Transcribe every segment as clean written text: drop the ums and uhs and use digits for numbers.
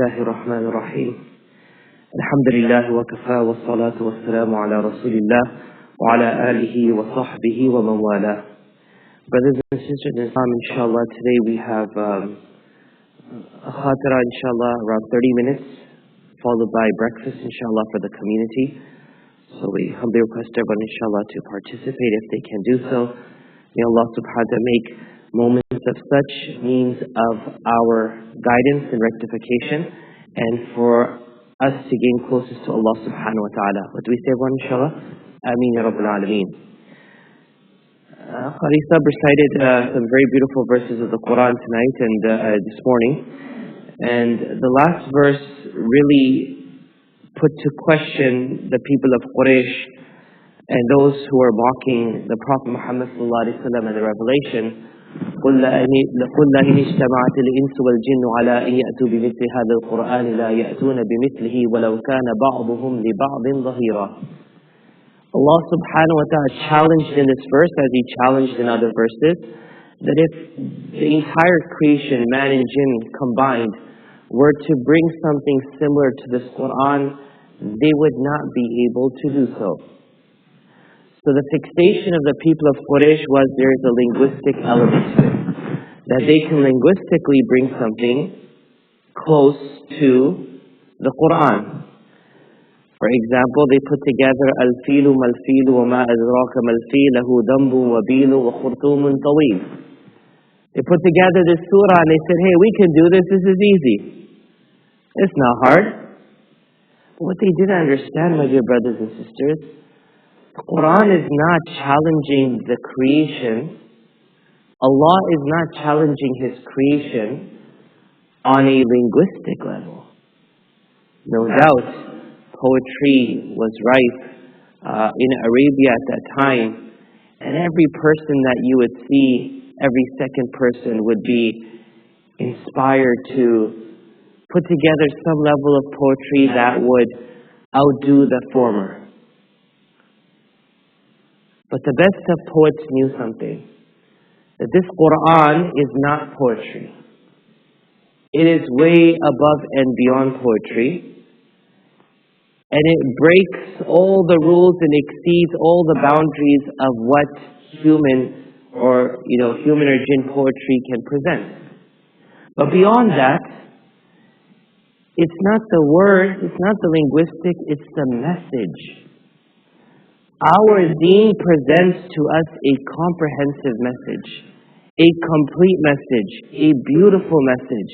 الله الرحمن الرحيم الحمد لله وكفى والصلاة والسلام على رسول الله وعلى آله وصحبه ومن والاه. Brothers and sisters in Islam, inshallah, today we have a khatira, inshallah, around 30 minutes, followed by breakfast, inshallah, for the community. So we humbly request everyone, inshallah, to participate if they can do so. May Allah subhanahu wa ta'ala make moments of such means of our guidance and rectification, and for us to gain closest to Allah subhanahu wa ta'ala. What do we say, everyone, inshallah? Ameen ya Rabbil Alameen. Qari Sahib recited some very beautiful verses of the Quran tonight and this morning. And the last verse really put to question the people of Quraysh and those who are mocking the Prophet Muhammad sallallahu alaihi wasallam and the revelation. قل لئن اجتمعت الإنس والجن على أن يأتوا بمثل هذا القرآن لا يأتون بمثله ولو كان بعضهم لبعض ظهيرا. Allah subhanahu wa ta'ala challenged in this verse, as He challenged in other verses, that if the entire creation, man and jinn combined, were to bring something similar to this Quran, they would not be able to do so. So the fixation of the people of Quraysh was there is a linguistic element to it, that they can linguistically bring something close to the Quran. For example, they put together al-filu mal-filu wa ma adraka mal-fil lahu dambu wa bilu wa khurtumun tawil. They put together this surah and they said, hey, we can do this, this is easy. It's not hard. But what they didn't understand, my dear brothers and sisters, the Quran is not challenging the creation. Allah is not challenging His creation on a linguistic level. No doubt, poetry was rife in Arabia at that time, and every person that you would see, every second person would be inspired to put together some level of poetry that would outdo the former. But the best of poets knew something, that this Quran is not poetry. It is way above and beyond poetry, and it breaks all the rules and exceeds all the boundaries of what human or jinn poetry can present. But beyond that, it's not the word, it's not the linguistic, it's the message. Our deen presents to us a comprehensive message, a complete message, a beautiful message,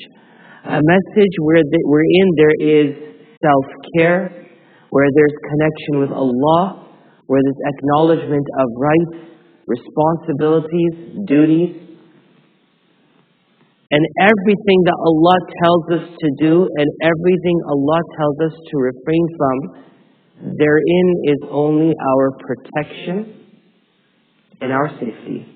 a message wherein there is self-care, where there's connection with Allah, where there's acknowledgement of rights, responsibilities, duties, and everything that Allah tells us to do and everything Allah tells us to refrain from. Therein is only our protection and our safety.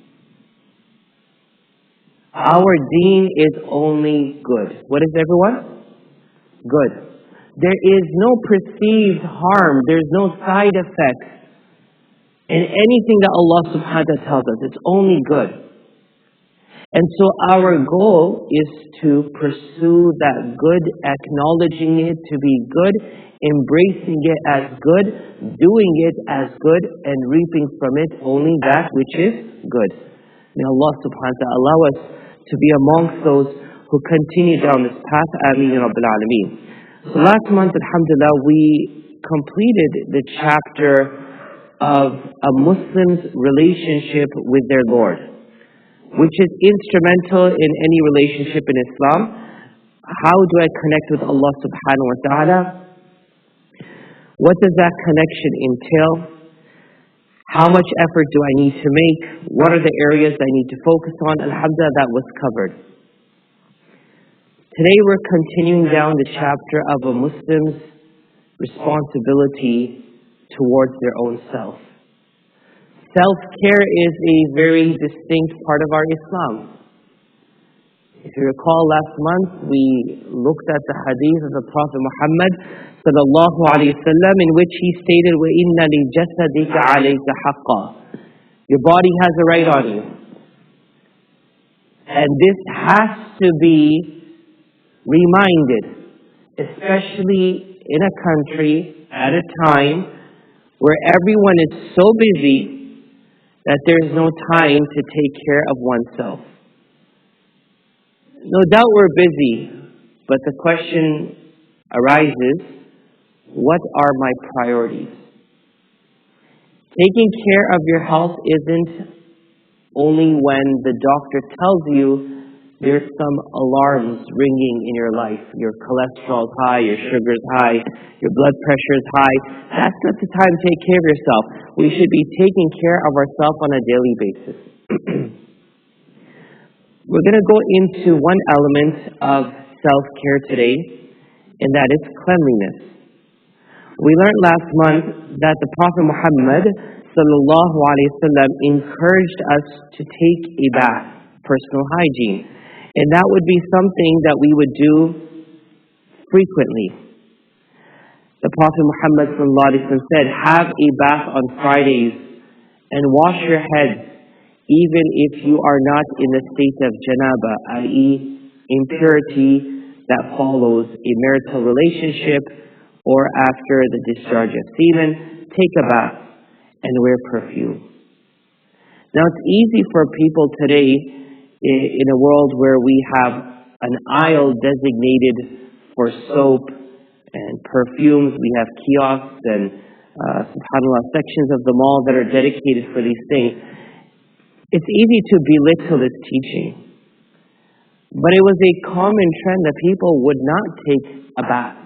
Our deen is only good. What is everyone? Good. There is no perceived harm. There's no side effects in anything that Allah subhanahu wa ta'ala tells us. It's only good. And so our goal is to pursue that good, acknowledging it to be good, embracing it as good, doing it as good, and reaping from it only that which is good. May Allah subhanahu wa ta'ala allow us to be amongst those who continue down this path. Ameen ya Rabbil Alameen. So last month, alhamdulillah, we completed the chapter of a Muslim's relationship with their Lord, which is instrumental in any relationship in Islam. How do I connect with Allah subhanahu wa ta'ala? What does that connection entail? How much effort do I need to make? What are the areas I need to focus on? Alhamdulillah, that was covered. Today we're continuing down the chapter of a Muslim's responsibility towards their own self. Self-care is a very distinct part of our Islam. If you recall, last month we looked at the hadith of the Prophet Muhammad sallallahu alaihi wasallam, in which he stated, وَإِنَّ لِجَسَدِكَ عَلَيْكَ حَقًّا. Your body has a right on you. And this has to be reminded. especially in a country at a time where everyone is so busy that there's no time to take care of oneself. No doubt we're busy, but the question arises, what are my priorities? Taking care of your health isn't only when the doctor tells you there's some alarms ringing in your life. Your cholesterol's high, your sugar's high, your blood pressure's high. That's not the time to take care of yourself. We should be taking care of ourselves on a daily basis. We're going to go into one element of self-care today, and that is cleanliness. We learned last month that the Prophet Muhammad sallallahu alaihi wasallam encouraged us to take a bath, personal hygiene. And that would be something that we would do frequently. The Prophet Muhammad sallallahu alaihi wasallam said, have a bath on Fridays and wash your head even if you are not in the state of janaba, i.e. impurity that follows a marital relationship or after the discharge of semen. Take a bath and wear perfume. Now it's easy for people today in a world where we have an aisle designated for soap and perfumes. We have kiosks and subhanAllah, sections of the mall that are dedicated for these things. It's easy to belittle this teaching. But it was a common trend that people would not take a bath.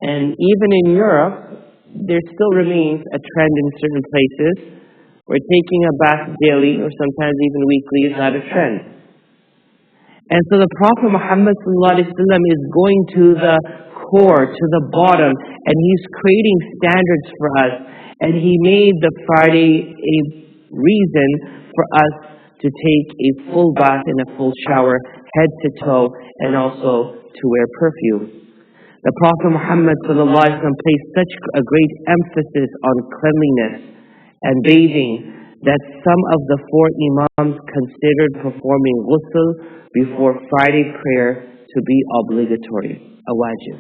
And even in Europe, there still remains a trend in certain places where taking a bath daily or sometimes even weekly is not a trend. And so the Prophet Muhammad ﷺ is going to the core, to the bottom, and he's creating standards for us. And he made the Friday a reason for us to take a full bath and a full shower, head to toe, and also to wear perfume. The Prophet Muhammad ﷺ placed such a great emphasis on cleanliness and bathing that some of the 4 Imams considered performing ghusl before Friday prayer to be obligatory, a wajib.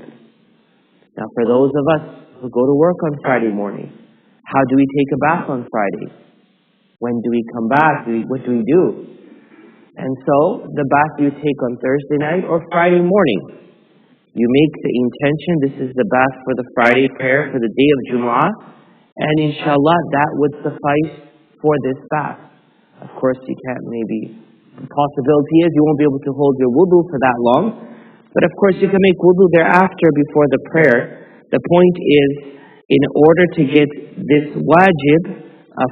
Now for those of us who go to work on Friday morning, how do we take a bath on Friday? When do we come back? What do we do? And so the bath you take on Thursday night or Friday morning. You make the intention, this is the bath for the Friday prayer for the day of Jumu'ah, and inshallah that would suffice for this bath. Of course you can't, maybe the possibility is you won't be able to hold your wudu for that long, but of course you can make wudu thereafter before the prayer. The point is, in order to get this wajib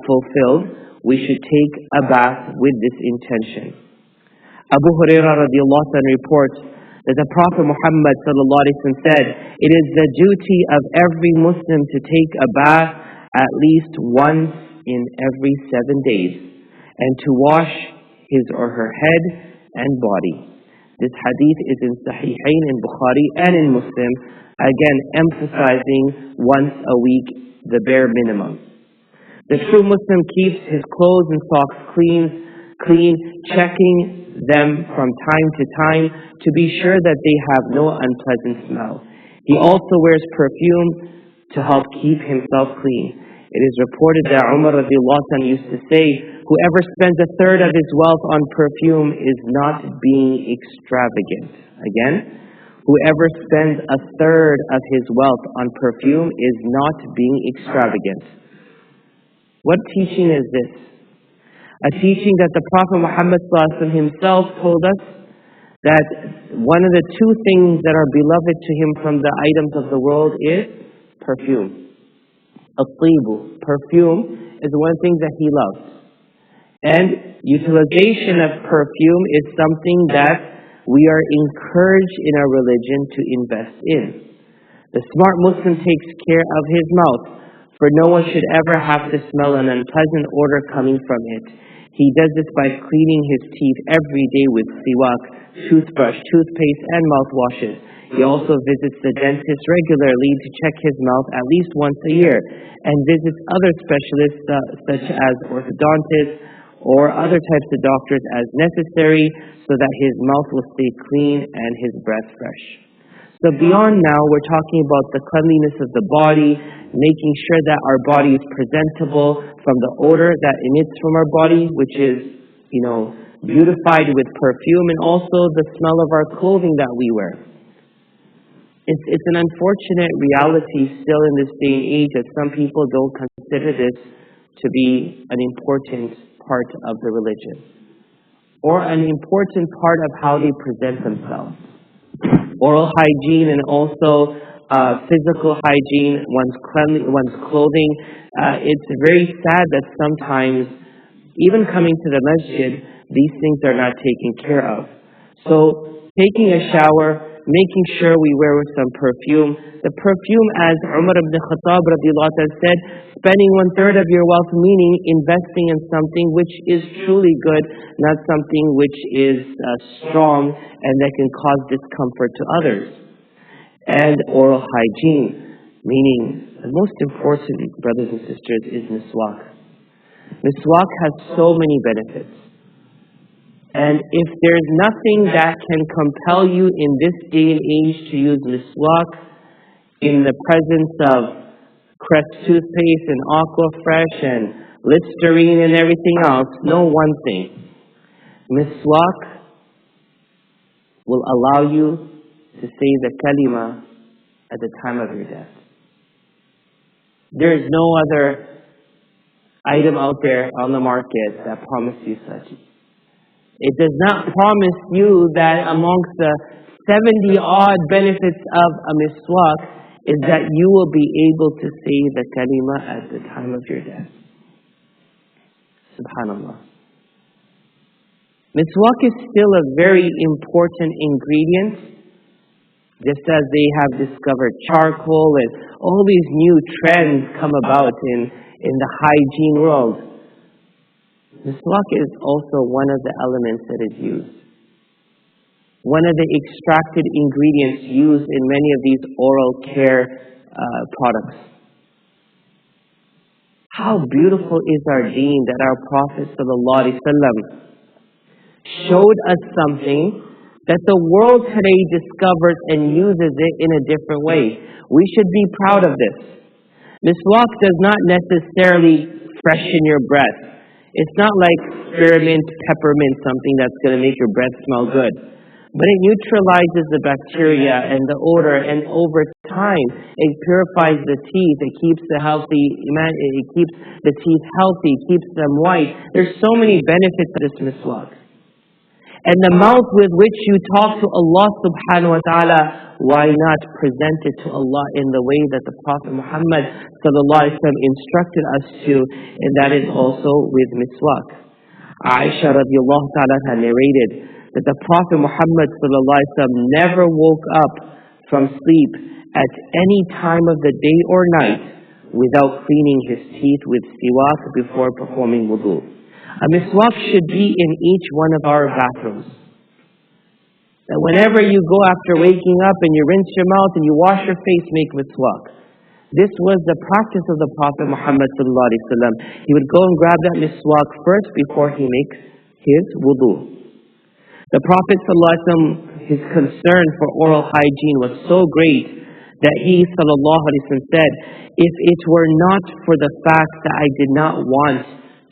fulfilled, we should take a bath with this intention. Abu Hurairah radiallahu anhu reports that the Prophet Muhammad sallallahu alaihi wasallam said, it is the duty of every Muslim to take a bath at least once in every 7 days and to wash his or her head and body. This hadith is in Sahihain, in Bukhari and in Muslim, again emphasizing once a week, the bare minimum. The true Muslim keeps his clothes and socks clean, checking them from time to time to be sure that they have no unpleasant smell. He also wears perfume to help keep himself clean. It is reported that Umar radiallahu anhu used to say, whoever spends a third of his wealth on perfume is not being extravagant. Again, whoever spends a third of his wealth on perfume is not being extravagant. What teaching is this? A teaching that the Prophet Muhammad ﷺ himself told us that one of the 2 things that are beloved to him from the items of the world is perfume. At-tibu, perfume, is one thing that he loves. And utilization of perfume is something that we are encouraged in our religion to invest in. The smart Muslim takes care of his mouth, for no one should ever have to smell an unpleasant odor coming from it. He does this by cleaning his teeth every day with siwak, toothbrush, toothpaste, and mouthwashes. He also visits the dentist regularly to check his mouth at least once a year, and visits other specialists such as orthodontists or other types of doctors as necessary so that his mouth will stay clean and his breath fresh. So beyond now, we're talking about the cleanliness of the body, making sure that our body is presentable from the odor that emits from our body, which is, beautified with perfume, and also the smell of our clothing that we wear. It's an unfortunate reality still in this day and age that some people don't consider this to be an important part of the religion, or an important part of how they present themselves. Oral hygiene and also physical hygiene, one's clothing. It's very sad that sometimes, even coming to the masjid, these things are not taken care of. So taking a shower, making sure we wear some perfume. The perfume, as Umar ibn Khattab radiallahu anhu said, spending 1/3 of your wealth, meaning investing in something which is truly good, not something which is strong and that can cause discomfort to others. And oral hygiene, meaning the most important, brothers and sisters, is miswak. Miswak has so many benefits. And if there's nothing that can compel you in this day and age to use miswak in the presence of Crest toothpaste and Aquafresh and Listerine and everything else, know one thing. Miswak will allow you to say the kalima at the time of your death. There is no other item out there on the market that promises you such. It does not promise you that amongst the 70 odd benefits of a miswak is that you will be able to say the kalima at the time of your death. Subhanallah. Miswak is still a very important ingredient, just as they have discovered charcoal and all these new trends come about in the hygiene world. Miswak is also one of the elements that is used. One of the extracted ingredients used in many of these oral care products. How beautiful is our deen that our Prophet ﷺ showed us something that the world today discovers and uses it in a different way. We should be proud of this. Miswak does not necessarily freshen your breath. It's not like spearmint, peppermint, something that's going to make your breath smell good. But it neutralizes the bacteria and the odor, and over time, it purifies the teeth. It keeps it keeps the teeth healthy, keeps them white. There's so many benefits to this miswak. And the mouth with which you talk to Allah subhanahu wa ta'ala, why not present it to Allah in the way that the Prophet Muhammad sallallahu alaihi wasallam instructed us to, and that is also with miswak. Aisha radiallahu ta'ala narrated that the Prophet Muhammad sallallahu alaihi wasallam never woke up from sleep at any time of the day or night without cleaning his teeth with siwak before performing wudu. A miswak should be in each one of our bathrooms. That whenever you go after waking up and you rinse your mouth and you wash your face, make miswak. This was the practice of the Prophet Muhammad sallallahu alaihi wasallam. He would go and grab that miswak first before he makes his wudu. The Prophet sallallahu alaihi wasallam, his concern for oral hygiene was so great that he sallallahu alaihi wasallam said, if it were not for the fact that I did not want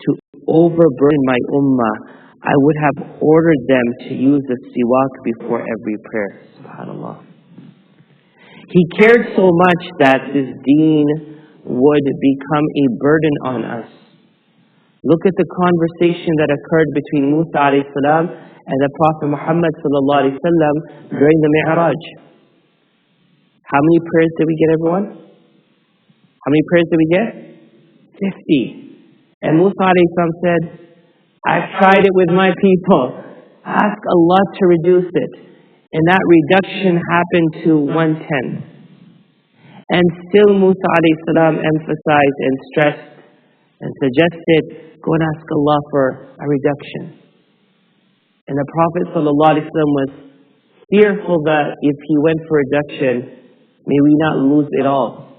to overburden my ummah, I would have ordered them to use the siwak before every prayer. Subhanallah. He cared so much that this deen would become a burden on us. Look at the conversation that occurred between Musa alayhi salam and the Prophet Muhammad sallallahu alaihi wasallam during the Mi'raj. How many prayers did we get, everyone? How many prayers did we get? 50. And Musa alayhi salam said, I've tried it with my people. Ask Allah to reduce it. And that reduction happened to 1/10. And still Musa alayhi salam emphasized and stressed and suggested, go and ask Allah for a reduction. And the Prophet sallallahu alaihi wasallam was fearful that if he went for reduction, may we not lose it all.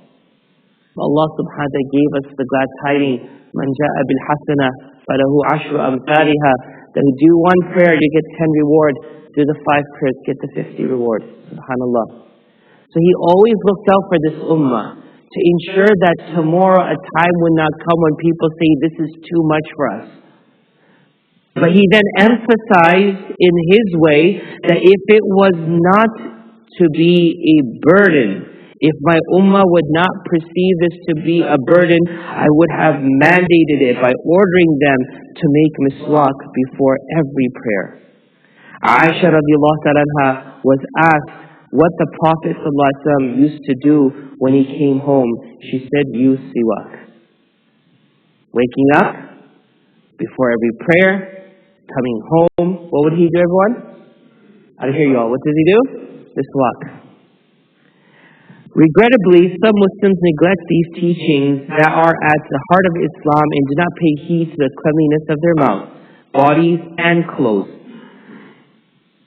Allah subhanahu wa ta'ala gave us the glad tidings, Man ja'a bil hasana falahu ashru amthaliha, that you do one prayer, you get 10 reward. Do the 5 prayers, get the 50 reward. Subhanallah. So he always looked out for this ummah to ensure that tomorrow a time would not come when people say this is too much for us. But he then emphasized in his way that if it was not to be a burden, if my ummah would not perceive this to be a burden, I would have mandated it by ordering them to make miswak before every prayer. Aisha radiallahu ta'ala anha was asked what the Prophet ﷺ used to do when he came home. She said, use siwak. Waking up, before every prayer, coming home, what would he do, everyone? I don't hear you all. What does he do? Miswak. Regrettably, some Muslims neglect these teachings that are at the heart of Islam and do not pay heed to the cleanliness of their mouths, bodies, and clothes.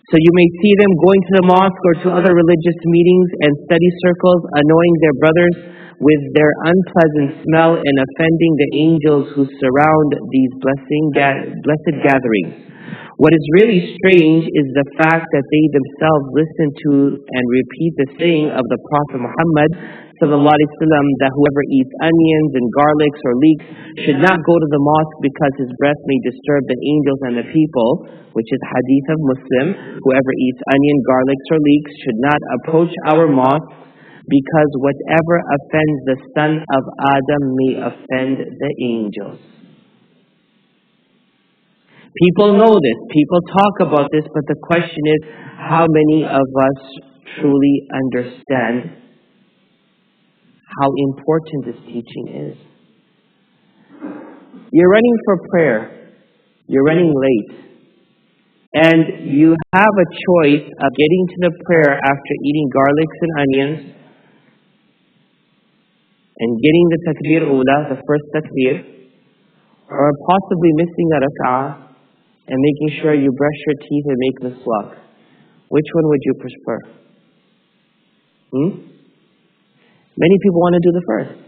So you may see them going to the mosque or to other religious meetings and study circles, annoying their brothers with their unpleasant smell and offending the angels who surround these blessed gatherings. What is really strange is the fact that they themselves listen to and repeat the saying of the Prophet Muhammad sallallahu alaihi wasallam that whoever eats onions and garlics or leeks should not go to the mosque because his breath may disturb the angels and the people, which is hadith of Muslim. Whoever eats onion, garlics or leeks should not approach our mosque because whatever offends the son of Adam may offend the angels. People know this, people talk about this, but the question is, how many of us truly understand how important this teaching is? You're running for prayer, you're running late, and you have a choice of getting to the prayer after eating garlics and onions, and getting the takbir ula, the first takbir, or possibly missing a rak'ah, and making sure you brush your teeth and make miswak. Which one would you prefer? Many people want to do the first.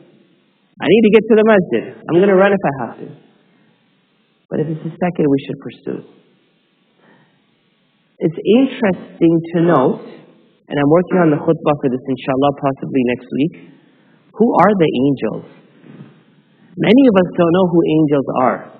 I need to get to the masjid. I'm going to run if I have to. But if it's the second, we should pursue. It's interesting to note, and I'm working on the khutbah for this inshallah possibly next week, who are the angels? Many of us don't know who angels are.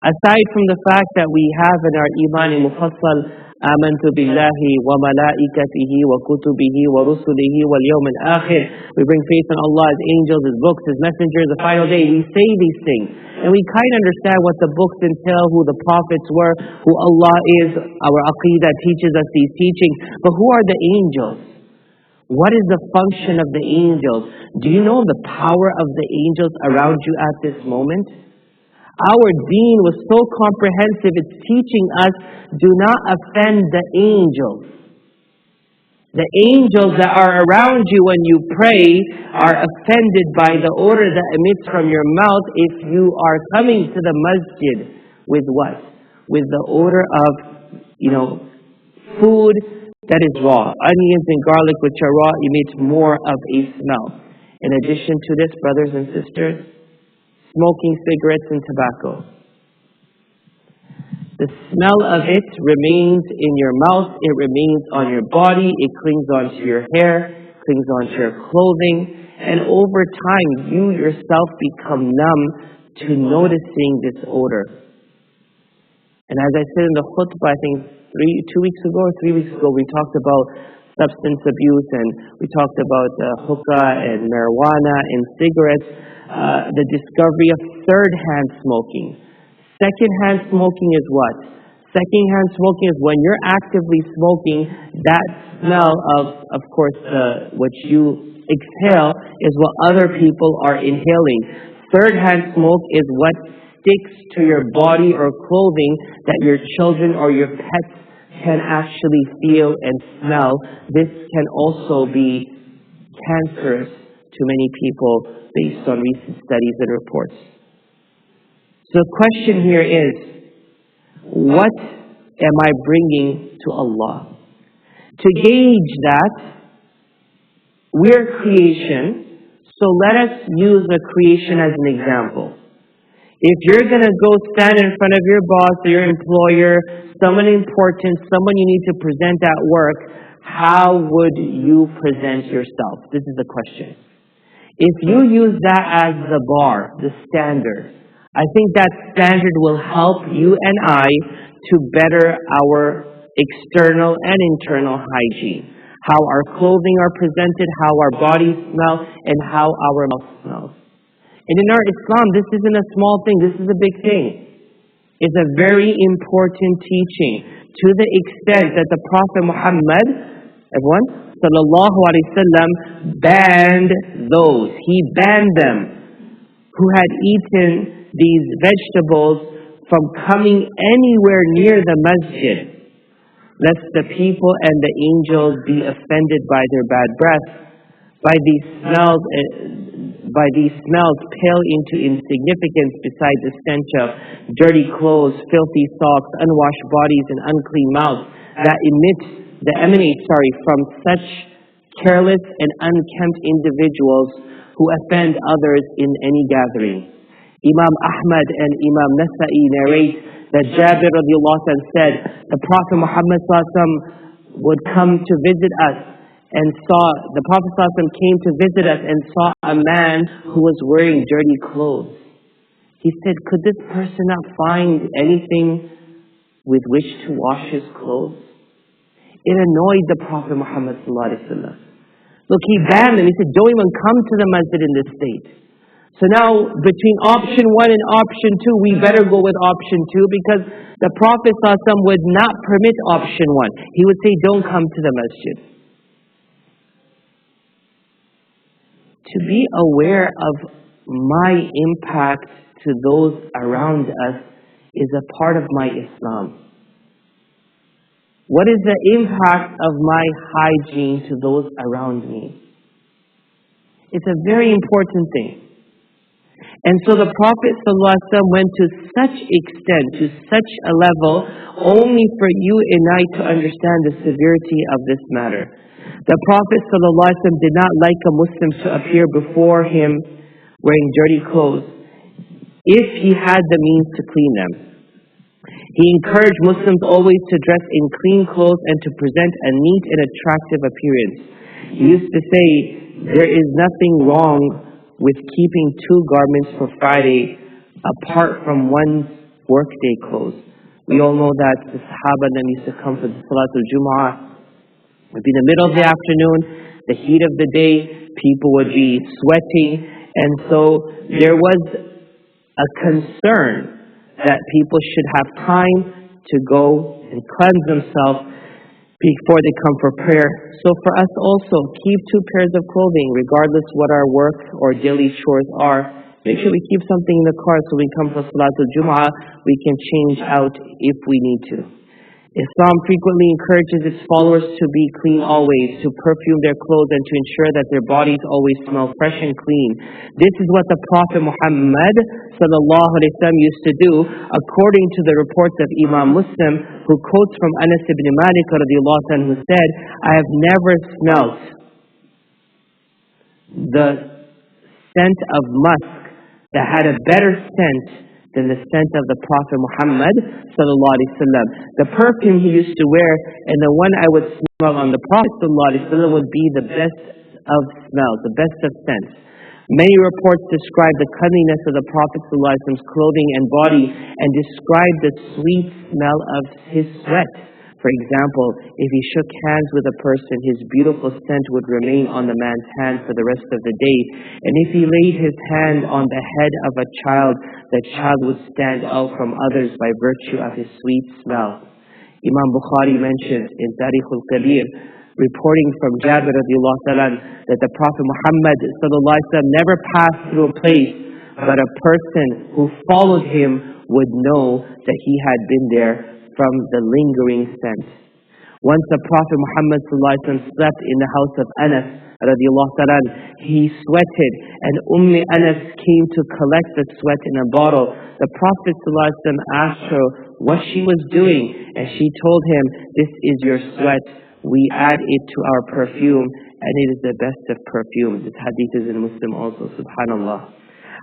Aside from the fact that we have in our iman mufassal, amantu billahi wa malaikatihi wa kutubihi wa rusulihi wal yawm al-akhir. We bring faith in Allah, His angels, His books, His messengers, the final day. We say these things. And we kind of understand what the books entail, who the prophets were, who Allah is. Our aqeedah teaches us these teachings. But who are the angels? What is the function of the angels? Do you know the power of the angels around you at this moment? Our deen was so comprehensive, it's teaching us, do not offend the angels. The angels that are around you when you pray are offended by the odor that emits from your mouth if you are coming to the masjid with what? With the odor of, food that is raw. Onions and garlic which are raw emit more of a smell. In addition to this, brothers and sisters, smoking cigarettes and tobacco. The smell of it remains in your mouth, it remains on your body, it clings onto your hair, clings onto your clothing, and over time you yourself become numb to noticing this odor. And as I said in the khutbah, I think 2 weeks ago or 3 weeks ago, we talked about substance abuse and we talked about hookah and marijuana and cigarettes. The discovery of third-hand smoking. Second-hand smoking is what? Second-hand smoking is when you're actively smoking, that smell of course, what you exhale is what other people are inhaling. Third-hand smoke is what sticks to your body or clothing that your children or your pets can actually feel and smell. This can also be cancerous to many people based on recent studies and reports. So the question here is, what am I bringing to Allah? To gauge that, we're creation, so let us use the creation as an example. If you're going to go stand in front of your boss or your employer, someone important, someone you need to present at work, how would you present yourself? This is the question. If you use that as the bar, the standard, I think that standard will help you and I to better our external and internal hygiene. How our clothing are presented, how our bodies smell, and how our mouth smells. And in our Islam, this isn't a small thing, this is a big thing. It's a very important teaching to the extent that the Prophet Muhammad, everyone, sallallahu alaihi wasallam, banned those. He banned them who had eaten these vegetables from coming anywhere near the masjid, lest the people and the angels be offended by their bad breath, by these smells pale into insignificance beside the stench of dirty clothes, filthy socks, unwashed bodies, and unclean mouths that emanate from such careless and unkempt individuals who offend others in any gathering. Imam Ahmad and Imam Nasa'i narrate that Jabir radiallahu anhu said, the Prophet Muhammad sallallahu alaihi wasallam would come to visit us and the Prophet sallallahu alaihi wasallam came to visit us and saw a man who was wearing dirty clothes. He said, could this person not find anything with which to wash his clothes? It annoyed the Prophet Muhammad sallallahu alaihi wasallam. Look, he banned them. He said, don't even come to the masjid in this state. So now, between option 1 and option 2, we better go with option 2 because the Prophet sallallahu alaihi wasallam would not permit option 1. He would say, don't come to the masjid. To be aware of my impact to those around us is a part of my Islam. What is the impact of my hygiene to those around me? It's a very important thing. And so the Prophet ﷺ went to such extent, to such a level, only for you and I to understand the severity of this matter. The Prophet ﷺ did not like a Muslim to appear before him wearing dirty clothes if he had the means to clean them. He encouraged Muslims always to dress in clean clothes and to present a neat and attractive appearance. He used to say, there is nothing wrong with keeping 2 garments for Friday apart from one's workday clothes. We all know that the Sahaba then used to come for the Salatul Jum'ah. It would be the middle of the afternoon, the heat of the day, people would be sweating, and so there was a concern that people should have time to go and cleanse themselves before they come for prayer. So for us also, keep 2 pairs of clothing, regardless what our work or daily chores are. Make sure we keep something in the car so when we come for Salatul Jum'ah, we can change out if we need to. Islam frequently encourages its followers to be clean always, to perfume their clothes and to ensure that their bodies always smell fresh and clean. This is what the Prophet Muhammad sallallahu alaihi wasallam used to do, according to the reports of Imam Muslim, who quotes from Anas ibn Malik radiallahu anhu, who said, I have never smelt the scent of musk that had a better scent than the scent of the Prophet Muhammad sallallahu alaihi wasallam. The perfume he used to wear and the one I would smell on the Prophet sallallahu alaihi wasallam would be the best of smells, the best of scents. Many reports describe the cleanliness of the Prophet sallallahu alaihi wasallam's clothing and body and describe the sweet smell of his sweat. For example, if he shook hands with a person, his beautiful scent would remain on the man's hand for the rest of the day. And if he laid his hand on the head of a child, the child would stand out from others by virtue of his sweet smell. Imam Bukhari mentioned in Tarikh al-Kabir, reporting from Jabir radiallahu ta'ala, that the Prophet Muhammad sallallahu alaihi wasallam never passed through a place, but a person who followed him would know that he had been there from the lingering scent. Once the Prophet Muhammad sallallahu alaihi wasallam slept in the house of Anas radiallahu ta'ala, he sweated, and Anas came to collect the sweat in a bottle. The Prophet sallallahu alaihi wasallam asked her what she was doing, and she told him, this is your sweat. We add it to our perfume, and it is the best of perfume. This hadith is in Muslim also, subhanallah.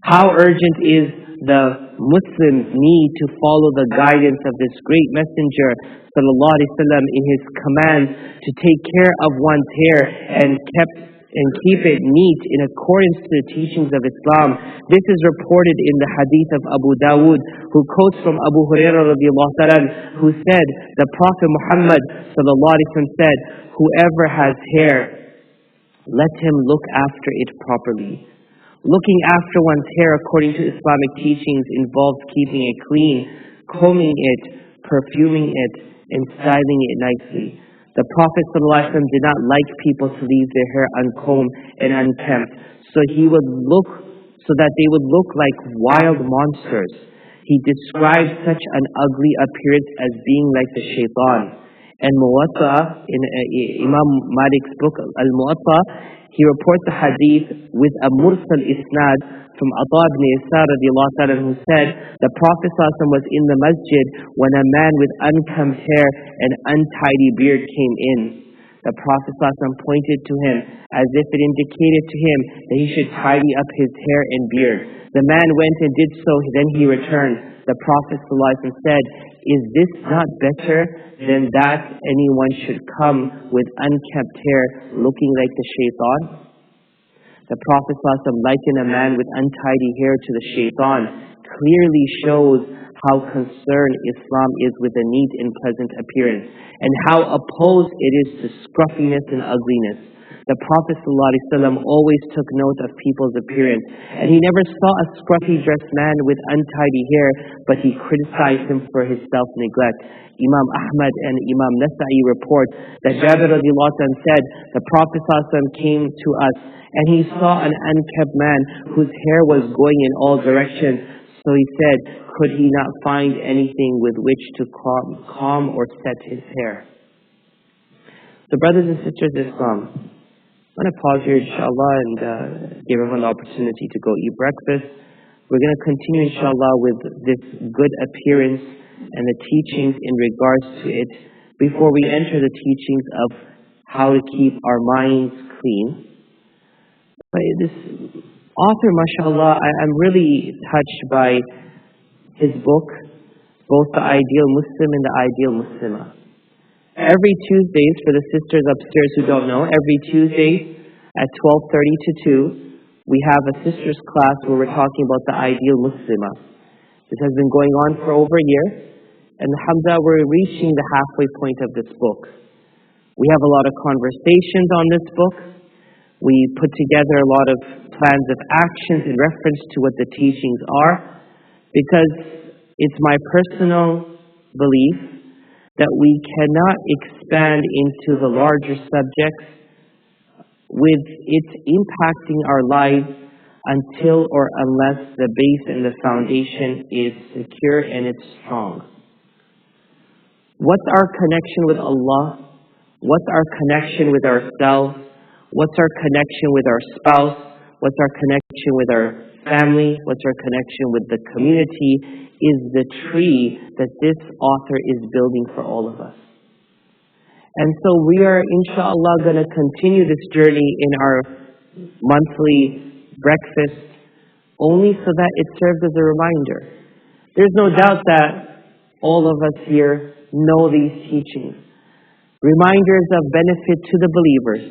How urgent is the Muslim's need to follow the guidance of this great messenger sallallahu alaihi wasallam in his command to take care of one's hair and keep it neat in accordance to the teachings of Islam. This is reported in the hadith of Abu Dawood, who quotes from Abu Hurairah radiallahu ta'ala, who said, the Prophet Muhammad sallallahu alaihi wasallam said, whoever has hair, let him look after it properly. Looking after one's hair according to Islamic teachings involves keeping it clean, combing it, perfuming it, and styling it nicely. The Prophet ﷺ did not like people to leave their hair uncombed and unkempt, so that they would look like wild monsters. He described such an ugly appearance as being like the shaitan. And Muwatta, in Imam Malik's book Al-Muwatta, he reports a hadith with a mursal isnad from Ata ibn Yasar radiallahu ta'ala, who said, the Prophet ﷺ was in the masjid when a man with unkempt hair and untidy beard came in. The Prophet ﷺ pointed to him as if it indicated to him that he should tidy up his hair and beard. The man went and did so, then he returned. The Prophet ﷺ said, is this not better than that anyone should come with unkempt hair looking like the shaitan? The Prophet ﷺ likened a man with untidy hair to the shaitan, clearly shows how concerned Islam is with a neat and pleasant appearance, and how opposed it is to scruffiness and ugliness. The Prophet ﷺ always took note of people's appearance, and he never saw a scruffy dressed man with untidy hair, but he criticized him for his self-neglect. Imam Ahmad and Imam Nasa'i report that Jabir radiallahu anhu said, the Prophet ﷺ came to us, and he saw an unkempt man whose hair was going in all directions. So he said, could he not find anything with which to calm or set his hair? So brothers and sisters in Islam, I'm going to pause here, inshallah, and give everyone the opportunity to go eat breakfast. We're going to continue, inshallah, with this good appearance and the teachings in regards to it before we enter the teachings of how to keep our minds clean. But this author, mashallah, I'm really touched by his book, both The Ideal Muslim and The Ideal Muslimah. Every Tuesdays, for the sisters upstairs who don't know, every Tuesday at 12:30 to 2, we have a sisters class where we're talking about the ideal Muslimah. This has been going on for over a year, and alhamdulillah, we're reaching the halfway point of this book. We have a lot of conversations on this book. We put together a lot of plans of actions in reference to what the teachings are, because it's my personal belief that we cannot expand into the larger subjects with its impacting our lives until or unless the base and the foundation is secure and it's strong. What's our connection with Allah? What's our connection with ourselves? What's our connection with our spouse? What's our connection with our family? What's our connection with the community? Is the tree that this author is building for all of us. And so we are, inshallah, going to continue this journey in our monthly breakfast, only so that it serves as a reminder. There's no doubt that all of us here know these teachings. Reminders of benefit to the believers.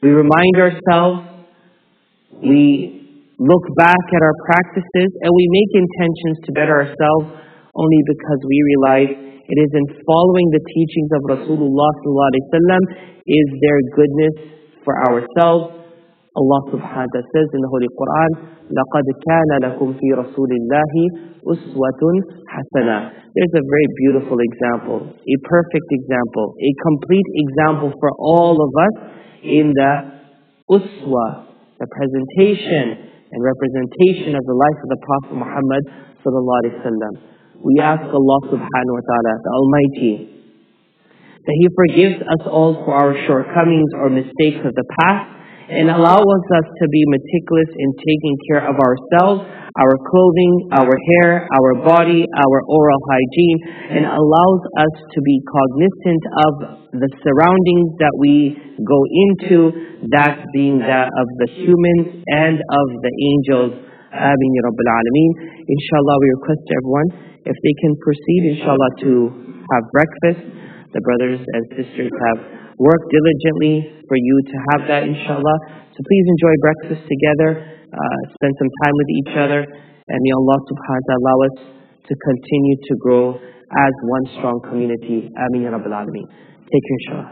We remind ourselves, we look back at our practices, and we make intentions to better ourselves only because we realize it is in following the teachings of Rasulullah ﷺ is there goodness for ourselves. Allah subhanahu wa ta'ala says in the Holy Quran, لَقَدْ كَانَ لَكُمْ فِي رَسُولِ اللَّهِ أُسْوَةٌ حَسَنَةٌ. There's a very beautiful example, a perfect example, a complete example for all of us in the uswa, the presentation and representation of the life of the Prophet Muhammad sallallahu alaihi wasallam. We ask Allah subhanahu wa ta'ala, the Almighty, that He forgives us all for our shortcomings or mistakes of the past, and allows us to be meticulous in taking care of ourselves, our clothing, our hair, our body, our oral hygiene, and allows us to be cognizant of the surroundings that we go into, that being that of the humans and of the angels. Ameen Ya Rabbil Alameen. Inshallah, we request to everyone, if they can proceed, inshallah, to have breakfast. The brothers and sisters have worked diligently for you to have that, inshallah. So please enjoy breakfast together, spend some time with each other, and may Allah subhanahu wa ta'ala allow us to continue to grow as one strong community. Ameen Ya Rabbil Alameen. Take care, inshallah.